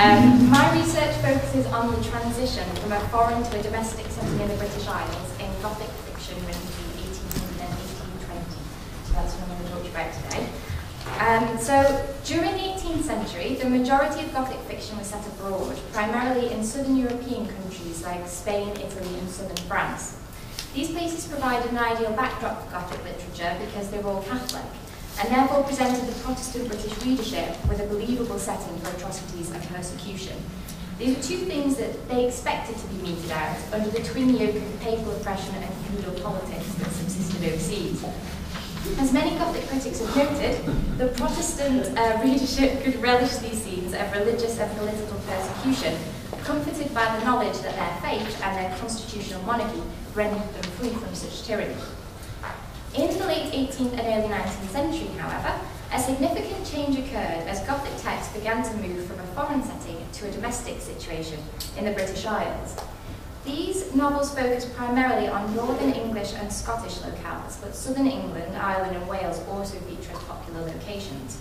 My research focuses on the transition from a foreign to a domestic setting in the British Isles in Gothic fiction written between 1800 and 1820. So that's what I'm going to talk to you about today. So during the 18th century, the majority of Gothic fiction was set abroad, primarily in southern European countries like Spain, Italy, and southern France. These places provided an ideal backdrop for Gothic literature because they were all Catholic, and therefore presented the Protestant British readership with a believable setting for atrocities and persecution. These were two things that they expected to be meted out under the twin yoke of papal oppression and feudal politics that subsisted overseas. As many Gothic critics have noted, the Protestant readership could relish these scenes of religious and political persecution, comforted by the knowledge that their faith and their constitutional monarchy rendered them free from such tyranny. In the late 18th and early 19th century, however, a significant change occurred as Gothic texts began to move from a foreign setting to a domestic situation in the British Isles. These novels focused primarily on Northern English and Scottish locales, but Southern England, Ireland and Wales also feature as popular locations.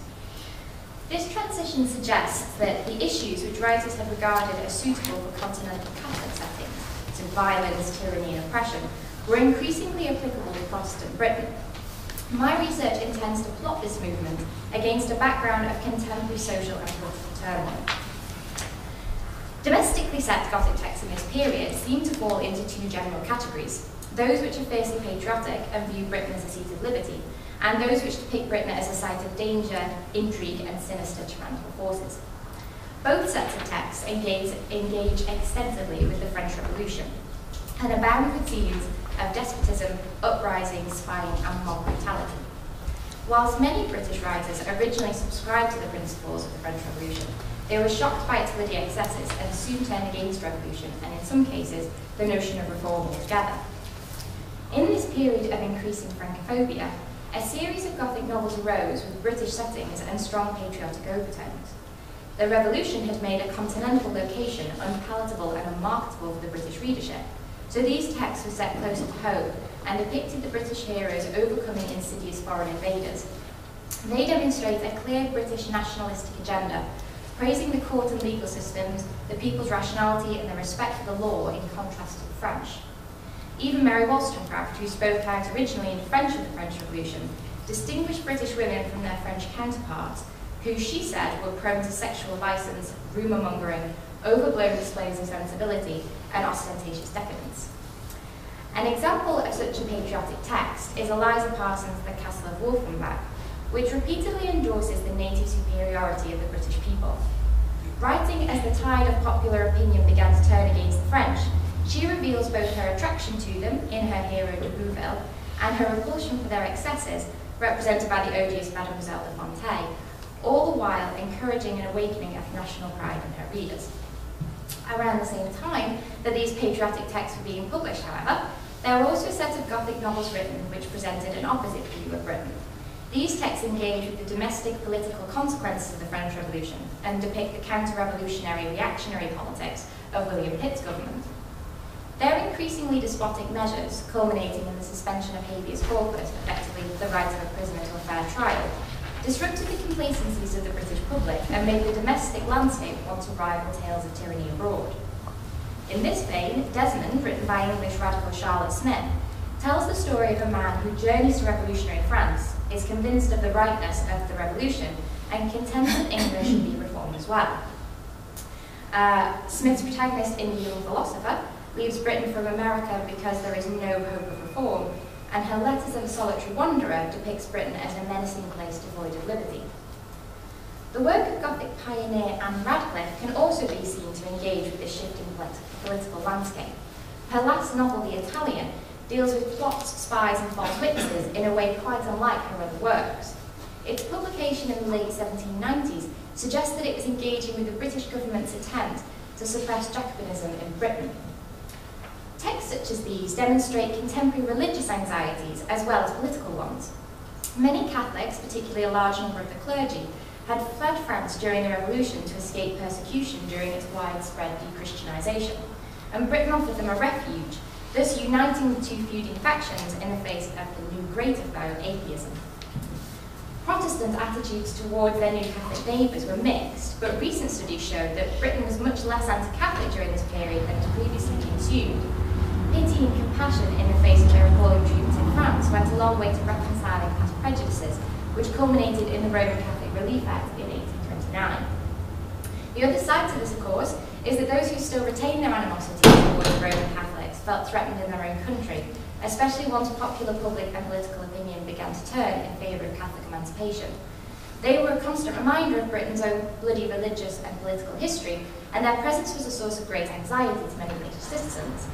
This transition suggests that the issues which writers had regarded as suitable for continental Catholic settings, so violence, tyranny and oppression, were increasingly applicable to Protestant Britain. My research intends to plot this movement against a background of contemporary social and political turmoil. Domestically set Gothic texts in this period seem to fall into two general categories: those which are fiercely patriotic and view Britain as a seat of liberty, and those which depict Britain as a site of danger, intrigue, and sinister tyrannical forces. Both sets of texts engage extensively with the French Revolution, and abound with scenes of despotism, uprising, spying, and mob brutality. Whilst many British writers originally subscribed to the principles of the French Revolution, they were shocked by its bloody excesses and soon turned against revolution, and in some cases, the notion of reform altogether. In this period of increasing Francophobia, a series of Gothic novels arose with British settings and strong patriotic overtones. The Revolution had made a continental location unpalatable and unmarketable for the British readership, so these texts were set closer to home and depicted the British heroes overcoming insidious foreign invaders. They demonstrate a clear British nationalistic agenda, praising the court and legal systems, the people's rationality and the respect for the law in contrast to the French. Even Mary Wollstonecraft, who spoke out originally in French of the French Revolution, distinguished British women from their French counterparts, who she said were prone to sexual license, rumour-mongering, overblown displays of sensibility, and ostentatious decadence. An example of such a patriotic text is Eliza Parsons' The Castle of Wolfenbach, which repeatedly endorses the native superiority of the British people. Writing as the tide of popular opinion began to turn against the French, she reveals both her attraction to them in her hero de Bouville and her repulsion for their excesses, represented by the odious Mademoiselle de Fontay, all the while encouraging an awakening of national pride in her readers. Around the same time that these patriotic texts were being published, however, there were also a set of Gothic novels written which presented an opposite view of Britain. These texts engage with the domestic political consequences of the French Revolution and depict the counter-revolutionary reactionary politics of William Pitt's government. Their increasingly despotic measures, culminating in the suspension of habeas corpus, effectively the right of a prisoner to a fair trial, disrupted the complacencies of the British public and made the domestic landscape want to rival tales of tyranny abroad. In this vein, Desmond, written by English radical Charlotte Smith, tells the story of a man who journeys to revolutionary France, is convinced of the rightness of the revolution, and contends that English should be reformed as well. Smith's protagonist in The Young Philosopher leaves Britain for America because there is no hope of reform, and her Letters of a Solitary Wanderer depicts Britain as a menacing place devoid of liberty. The work of Gothic pioneer Anne Radcliffe can also be seen to engage with this shifting political landscape. Her last novel, The Italian, deals with plots, spies and false witnesses in a way quite unlike her other works. Its publication in the late 1790s suggests that it was engaging with the British government's attempt to suppress Jacobinism in Britain. Texts such as these demonstrate contemporary religious anxieties as well as political ones. Many Catholics, particularly a large number of the clergy, had fled France during the Revolution to escape persecution during its widespread de-Christianisation, and Britain offered them a refuge, thus uniting the two feuding factions in the face of the new greater foe, atheism. Protestant attitudes towards their new Catholic neighbours were mixed, but recent studies showed that Britain was much less anti-Catholic during this period than had previously been assumed. Pity and compassion in the face of their appalling treatment in France went a long way to reconciling past prejudices, which culminated in the Roman Catholic Relief Act in 1829. The other side to this, of course, is that those who still retained their animosity towards Roman Catholics felt threatened in their own country, especially once popular public and political opinion began to turn in favour of Catholic emancipation. They were a constant reminder of Britain's own bloody religious and political history, and their presence was a source of great anxiety to many British citizens.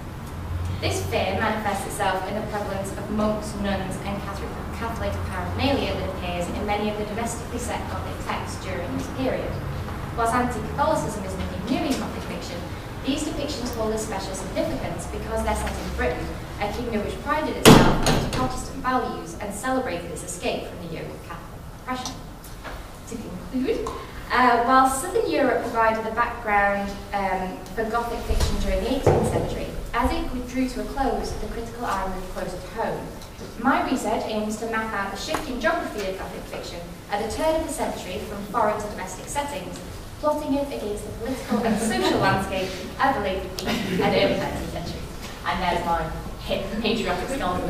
This fear manifests itself in the prevalence of monks, nuns, and Catholic paraphernalia that appears in many of the domestically set Gothic texts during this period. Whilst anti-Catholicism is nothing new in Gothic fiction, these depictions hold a special significance because they're set in Britain, a kingdom which prided itself on its Protestant values and celebrated its escape from the yoke of Catholic oppression. To conclude, while Southern Europe provided the background for Gothic fiction during the 18th century, as it drew to a close, the critical eye moved closer to home. My research aims to map out the shifting geography of Gothic fiction at the turn of the century from foreign to domestic settings, plotting it against the political and social landscape of the late 18th and early 19th century. And there's my hip patriotic skull.